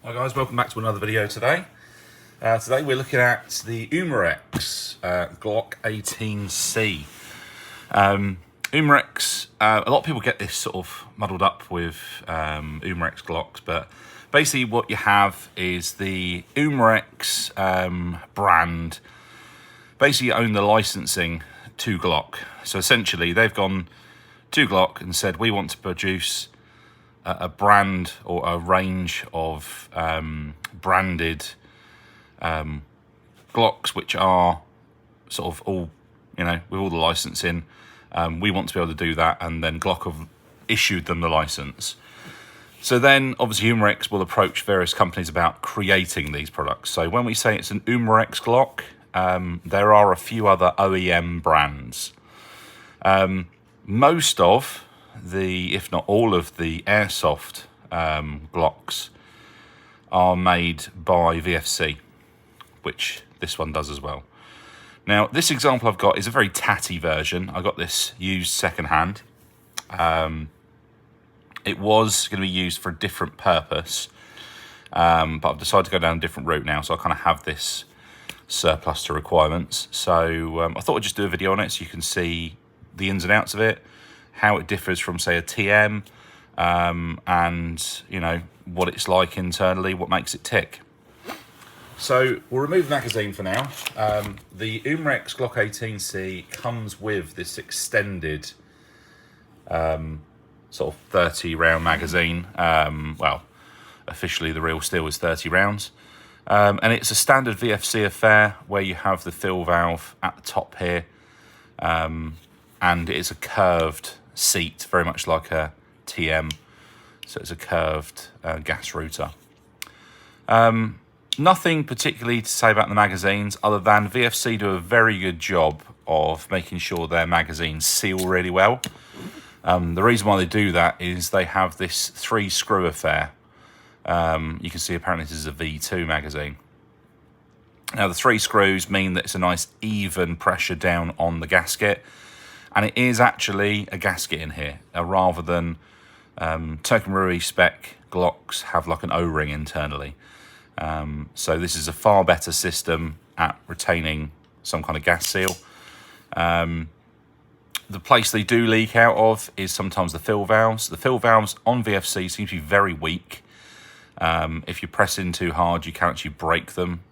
Hi guys, welcome back to another video today. Today we're looking at the Umarex Glock 18C. Umarex, a lot of people get this sort of muddled up with Umarex Glocks, but basically what you have is the Umarex brand basically own the licensing to Glock. So essentially they've gone to Glock and said, we want to produce a brand or a range of branded Glocks which are sort of all, you know, with all the licensing. We want to be able to do that, and then Glock have issued them the license. So then obviously Umarex will approach various companies about creating these products. So when we say it's an Umarex Glock, there are a few other OEM brands. Most of if not all of the Airsoft Glocks are made by VFC, which this one does as well. Now, this example I've got is a very tatty version. I got this used secondhand. It was going to be used for a different purpose, but I've decided to go down a different route now, so I kind of have this surplus to requirements. So I thought I'd just do a video on it so you can see the ins and outs of it, how it differs from, say, a TM, and, you know, what it's like internally, what makes it tick. So we'll remove the magazine for now. The Umarex Glock 18C comes with this extended sort of 30 round magazine. Well, officially the real steel is 30 rounds. And it's a standard VFC affair where you have the fill valve at the top here. And it's a curved seat, very much like a TM. So it's a curved gas router. Nothing particularly to say about the magazines other than VFC do a very good job of making sure their magazines seal really well. The reason why they do that is they have this 3-screw affair. You can see apparently this is a V2 magazine. Now the 3 screws mean that it's a nice even pressure down on the gasket. And it is actually a gasket in here, rather than Turk&Rui spec Glocks have like an O-ring internally. So this is a far better system at retaining some kind of gas seal. The place they do leak out of is sometimes the fill valves. The fill valves on VFC seem to be very weak. If you press in too hard, you can actually break them.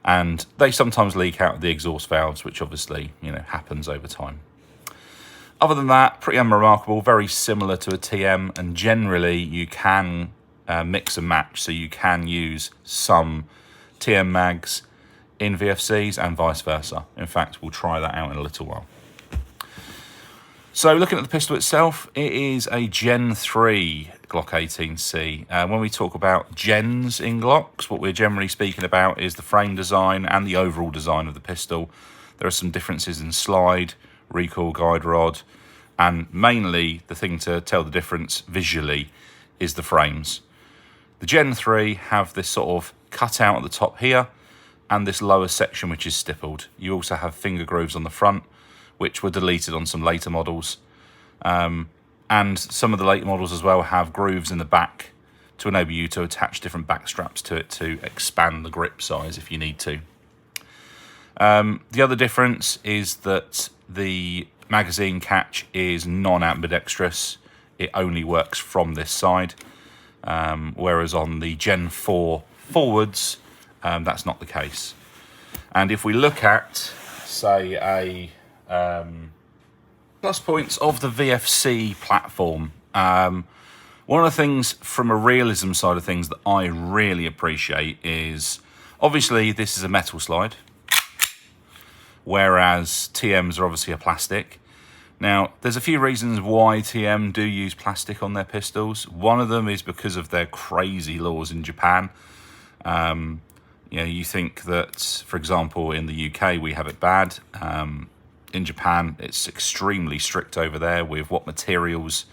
And they sometimes leak out of the exhaust valves, which obviously, you know, happens over time. Other than that, pretty unremarkable, very similar to a TM, and generally you can mix and match, so you can use some TM mags in VFCs and vice versa. In fact, we'll try that out in a little while. So looking at the pistol itself, it is a Gen 3 Glock 18C. When we talk about gens in Glocks, what we're generally speaking about is the frame design and the overall design of the pistol. There are some differences in slide, recoil guide rod, and mainly the thing to tell the difference visually is the frames. The Gen 3 have this sort of cutout at the top here and this lower section which is stippled. You also have finger grooves on the front, which were deleted on some later models. And some of the later models as well have grooves in the back to enable you to attach different back straps to it to expand the grip size if you need to. The other difference is that the magazine catch is non-ambidextrous. It only works from this side, whereas on the Gen 4 forwards, that's not the case. And if we look at, say, plus points of the VFC platform. One of the things from a realism side of things that I really appreciate is, obviously this is a metal slide, whereas TMs are obviously a plastic. Now, there's a few reasons why TM do use plastic on their pistols. One of them is because of their crazy laws in Japan. You know, you think that, for example, in the UK we have it bad. In Japan, it's extremely strict over there with what materials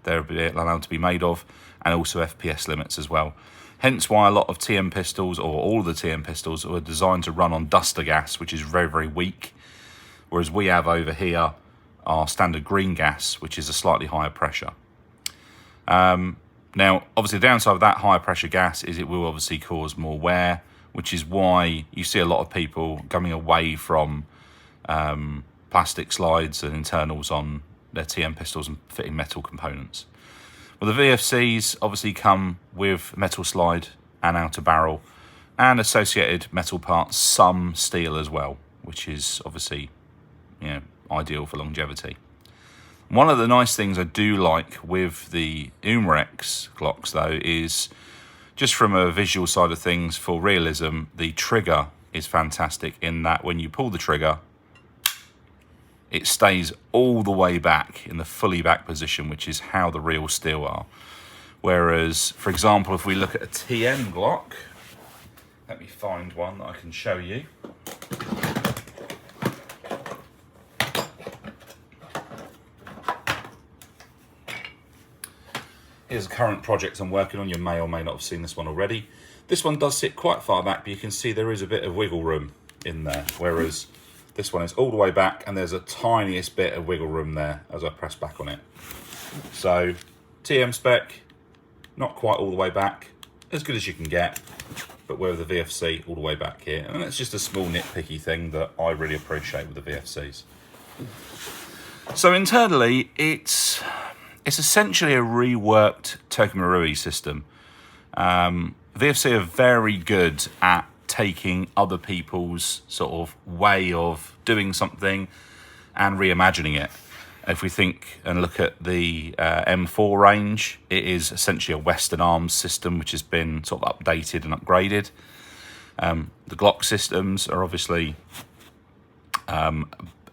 they're allowed to be made of, and also FPS limits as well. Hence why a lot of TM pistols, or all of the TM pistols, are designed to run on duster gas, which is very, very weak. Whereas we have over here our standard green gas, which is a slightly higher pressure. Now, obviously, the downside of that higher pressure gas is it will obviously cause more wear, which is why you see a lot of people coming away from plastic slides and internals on their TM pistols and fitting metal components. Well, the VFCs obviously come with metal slide and outer barrel and associated metal parts, some steel as well, which is obviously, ideal for longevity. One of the nice things I do like with the Umarex Glocks, though, is just from a visual side of things, for realism, the trigger is fantastic in that when you pull the trigger, it stays all the way back in the fully back position, which is how the real steel are. Whereas, for example, if we look at a TM Glock, let me find one that I can show you. Here's a current project I'm working on. You may or may not have seen this one already. This one does sit quite far back, but you can see there is a bit of wiggle room in there, whereas this one is all the way back and there's a tiniest bit of wiggle room there as I press back on it. So TM spec, not quite all the way back, as good as you can get, but with the VFC all the way back here. And it's just a small nitpicky thing that I really appreciate with the VFCs. So internally, it's essentially a reworked Tokamarui system. VFC are very good at taking other people's sort of way of doing something and reimagining it. If we think and look at the M4 range, it is essentially a Western Arms system which has been sort of updated and upgraded. The Glock systems are obviously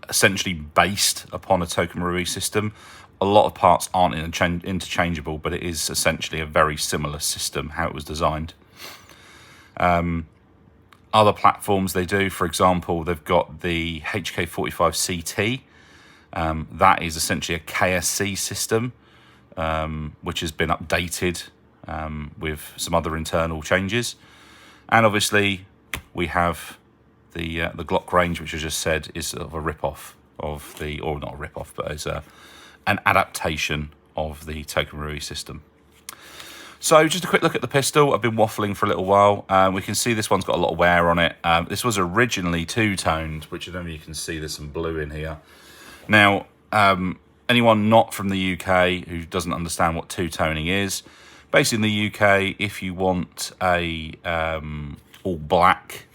essentially based upon a Tokamarui system. A lot of parts aren't interchangeable, but it is essentially a very similar system, how it was designed. Other platforms they do, for example, they've got the HK45CT. That is essentially a KSC system, which has been updated with some other internal changes. And obviously, we have the Glock range, which I just said is sort of a rip-off of the, or not a rip-off, but as an adaptation of the Tokamarui system. So just a quick look at the pistol. I've been waffling for a little while. We can see this one's got a lot of wear on it. This was originally two-toned, which I don't know if you can see there's some blue in here. Now, anyone not from the UK who doesn't understand what two-toning is, basically in the UK, if you want a all-black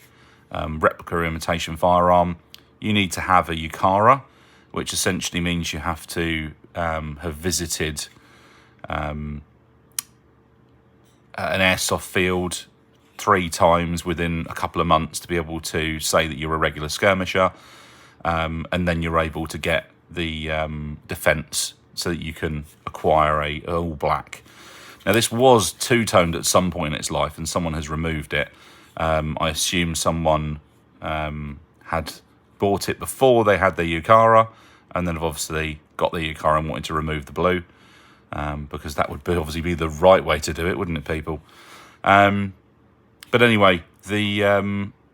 replica imitation firearm, you need to have a UCARA, which essentially means you have to have visited an airsoft field 3 times within a couple of months to be able to say that you're a regular skirmisher, and then you're able to get the defence so that you can acquire a all black. Now this was two-toned at some point in its life and someone has removed it. I assume someone had bought it before they had their UCARA and then have obviously got the UCARA and wanted to remove the blue, because that would obviously be the right way to do it, wouldn't it, people? But anyway, the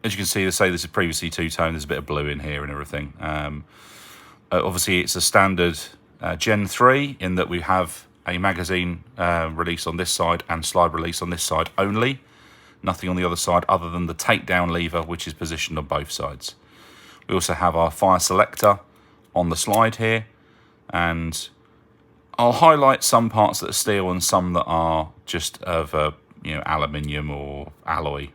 as you can see, they say this is previously two-tone. There's a bit of blue in here and everything. Obviously, it's a standard Gen 3 in that we have a magazine release on this side and slide release on this side only. Nothing on the other side other than the takedown lever, which is positioned on both sides. We also have our fire selector on the slide here, and I'll highlight some parts that are steel and some that are just of aluminium or alloy,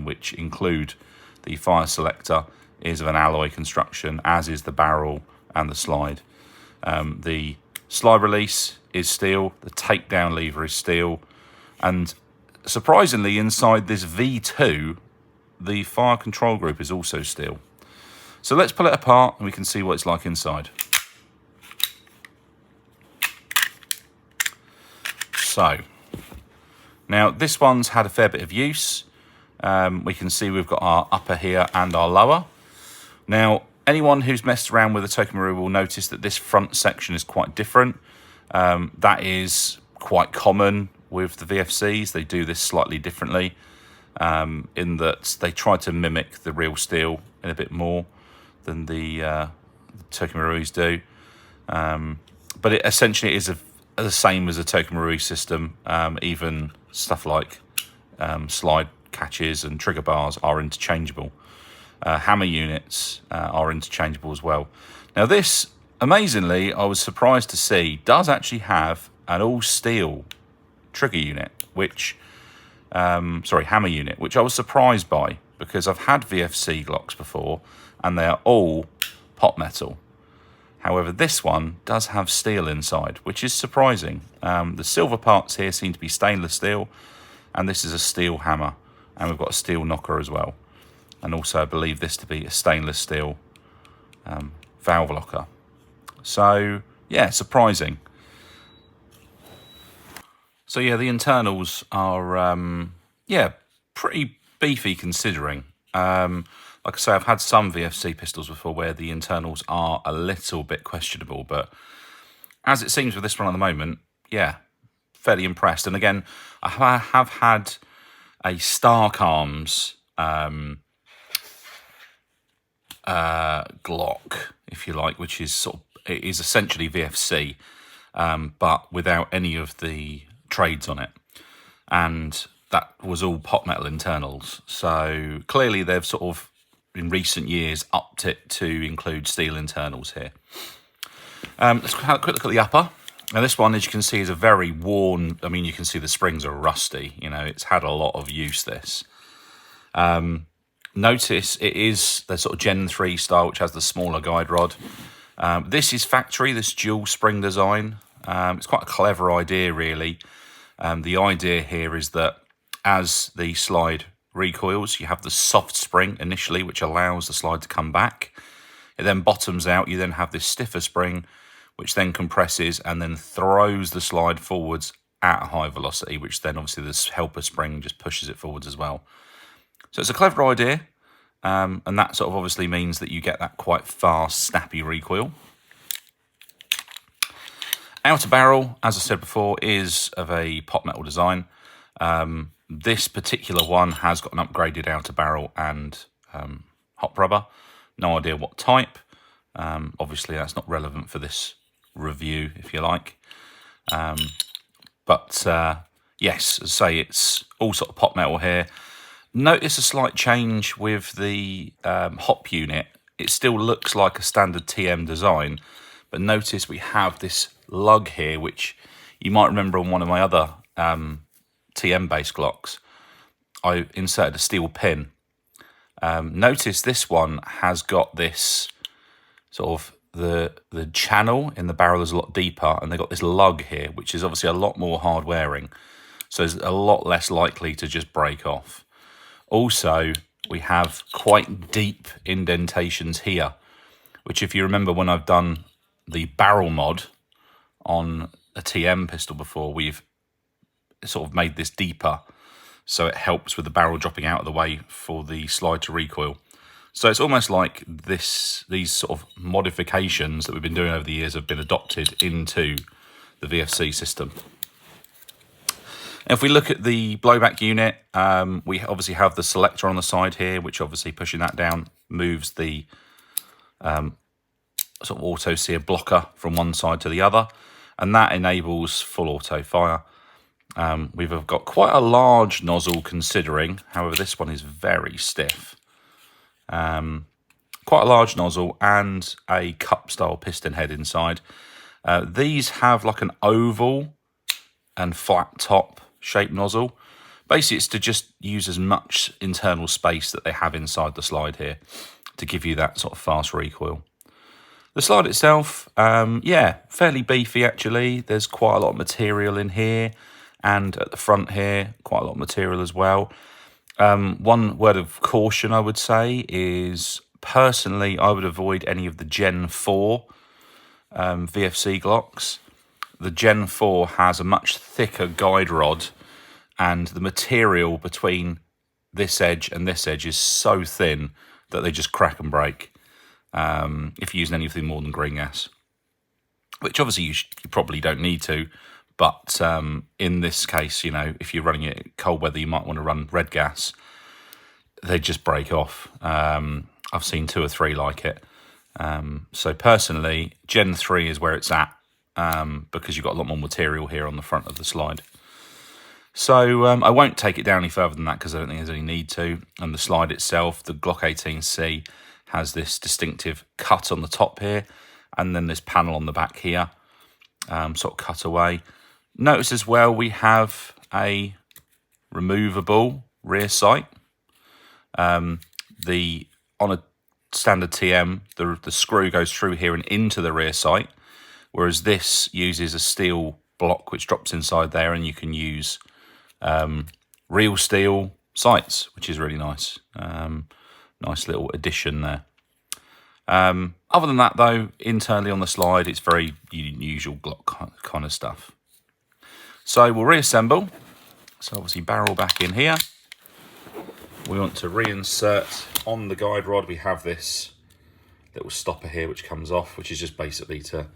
which include the fire selector is of an alloy construction, as is the barrel and the slide. The slide release is steel, the takedown lever is steel, and surprisingly inside this V2 the fire control group is also steel. So let's pull it apart and we can see what it's like inside. So now this one's had a fair bit of use. We can see we've got our upper here and our lower. Now anyone who's messed around with a Tokamarui will notice that this front section is quite different. That is quite common with the VFCs. They do this slightly differently, in that they try to mimic the real steel in a bit more than the Tokamarus do. But it essentially is the same as the Tokamarui system. Even stuff like slide catches and trigger bars are interchangeable. Hammer units are interchangeable as well. Now this, amazingly, I was surprised to see, does actually have an all-steel trigger unit, which, hammer unit, which I was surprised by, because I've had VFC Glocks before, and they are all pot metal. However, this one does have steel inside, which is surprising. The silver parts here seem to be stainless steel, and this is a steel hammer, and we've got a steel knocker as well. And also I believe this to be a stainless steel valve locker. So yeah, surprising. So yeah, the internals are pretty beefy considering. Like I say, I've had some VFC pistols before where the internals are a little bit questionable, but as it seems with this one at the moment, yeah, fairly impressed. And again, I have had a Stark Arms Glock, if you like, which is it is essentially VFC, but without any of the trades on it, and that was all pot metal internals. So clearly they've sort of in recent years upped it to include steel internals here. Let's have a quick look at the upper. Now this one, as you can see, is a very worn, I mean, you can see the springs are rusty, you know, it's had a lot of use, this. Notice it is the sort of Gen 3 style, which has the smaller guide rod. This is factory, this dual spring design. It's quite a clever idea, really. The idea here is that as the slide recoils, you have the soft spring initially, which allows the slide to come back. It then bottoms out. You then have this stiffer spring, which then compresses and then throws the slide forwards at a high velocity, which then obviously this helper spring just pushes it forwards as well. So it's a clever idea, and that sort of obviously means that you get that quite fast, snappy recoil. Outer barrel, as I said before, is of a pot metal design. This particular one has got an upgraded outer barrel and hot rubber. No idea what type. Obviously, that's not relevant for this review, if you like. But yes, as I say, it's all sort of pot metal here. Notice a slight change with the hop unit. It still looks like a standard TM design, but notice we have this lug here, which you might remember on one of my other TM-based Glocks. I inserted a steel pin. Notice this one has got this sort of the channel in the barrel is a lot deeper, and they've got this lug here, which is obviously a lot more hard wearing, so it's a lot less likely to just break off. Also, we have quite deep indentations here, which if you remember when I've done the barrel mod on a TM pistol before, we've sort of made this deeper, so it helps with the barrel dropping out of the way for the slide to recoil. So it's almost like these sort of modifications that we've been doing over the years have been adopted into the VFC system. If we look at the blowback unit, we obviously have the selector on the side here, which obviously pushing that down moves the sort of auto sear blocker from one side to the other, and that enables full auto fire. We've got quite a large nozzle considering, however this one is very stiff. Quite a large nozzle and a cup style piston head inside. These have like an oval and flat top shaped nozzle. Basically it's to just use as much internal space that they have inside the slide here to give you that sort of fast recoil. The slide itself, yeah, fairly beefy actually. There's quite a lot of material in here, and at the front here, quite a lot of material as well. One word of caution I would say is, personally, I would avoid any of the Gen 4 VFC Glocks. The Gen 4 has a much thicker guide rod, and the material between this edge and this edge is so thin that they just crack and break if you're using anything more than green gas, which obviously you probably don't need to, but in this case, you know, if you're running it cold weather, you might want to run red gas. They just break off. I've seen 2 or 3 like it. So personally, Gen 3 is where it's at because you've got a lot more material here on the front of the slide. So I won't take it down any further than that because I don't think there's any need to. And the slide itself, the Glock 18C, has this distinctive cut on the top here, and then this panel on the back here, sort of cut away. Notice as well we have a removable rear sight. On a standard TM, the screw goes through here and into the rear sight, whereas this uses a steel block which drops inside there, and you can use real steel sights, which is really nice. Nice little addition there. Other than that, though, internally on the slide, it's very usual Glock kind of stuff. So we'll reassemble. So obviously barrel back in here. We want to reinsert on the guide rod. We have this little stopper here which comes off, which is just basically to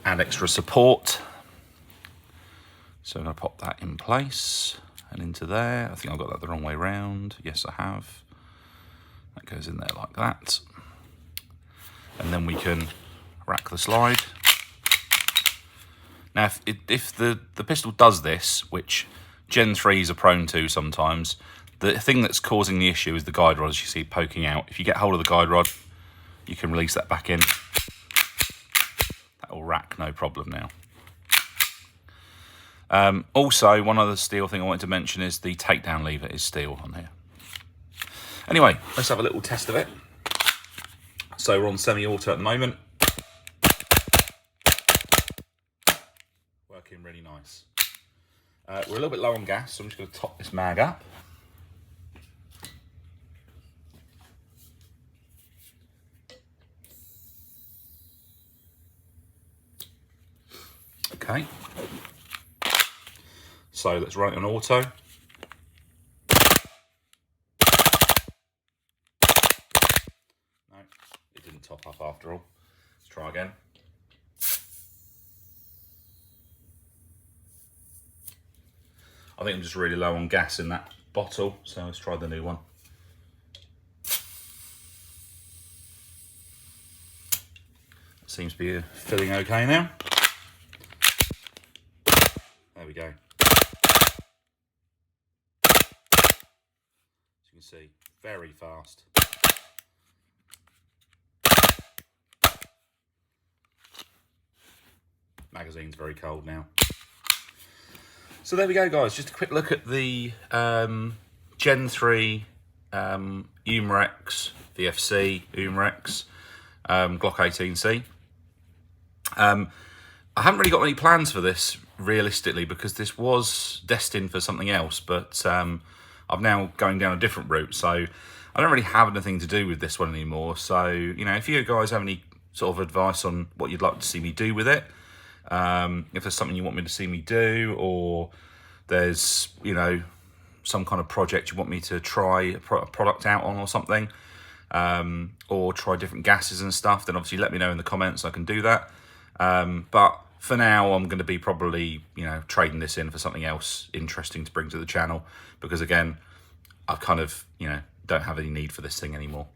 add extra support. So I'm going to pop that in place and into there. I think I've got that the wrong way round. Yes, I have. That goes in there like that. And then we can rack the slide. Now, if the pistol does this, which Gen 3s are prone to sometimes, the thing that's causing the issue is the guide rod, as you see, poking out. If you get hold of the guide rod, you can release that back in. That will rack, no problem now. Also, one other steel thing I wanted to mention is the takedown lever is steel on here. Anyway, let's have a little test of it. So we're on semi-auto at the moment. Working really nice. We're a little bit low on gas, so I'm just going to top this mag up. Okay. So let's run it on auto. No, it didn't top up after all. Let's try again. I think I'm just really low on gas in that bottle, so let's try the new one. Seems to be filling okay now. There we go. As you can see, very fast. Magazine's very cold now. So there we go, guys. Just a quick look at the Gen 3 Umarex, VFC Umarex, Glock 18C. I haven't really got any plans for this, realistically, because this was destined for something else, but I'm now going down a different route, so I don't really have anything to do with this one anymore. So, you know, if you guys have any sort of advice on what you'd like to see me do with it, if there's something you want me to see me do, or there's, you know, some kind of project you want me to try a product out on or something, or try different gases and stuff, then obviously let me know in the comments. I can do that. But for now, I'm going to be probably, you know, trading this in for something else interesting to bring to the channel, because again, I kind of, you know, don't have any need for this thing anymore.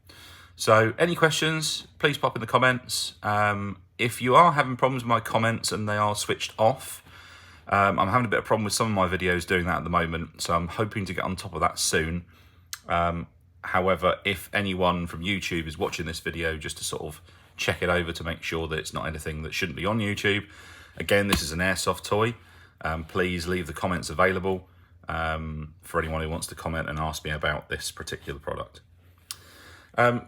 So any questions, please pop in the comments. If you are having problems with my comments and they are switched off, I'm having a bit of problem with some of my videos doing that at the moment, so I'm hoping to get on top of that soon. However, if anyone from YouTube is watching this video just to sort of check it over to make sure that it's not anything that shouldn't be on YouTube, again, this is an airsoft toy. Please leave the comments available for anyone who wants to comment and ask me about this particular product.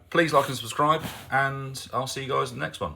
Please like and subscribe, and I'll see you guys in the next one.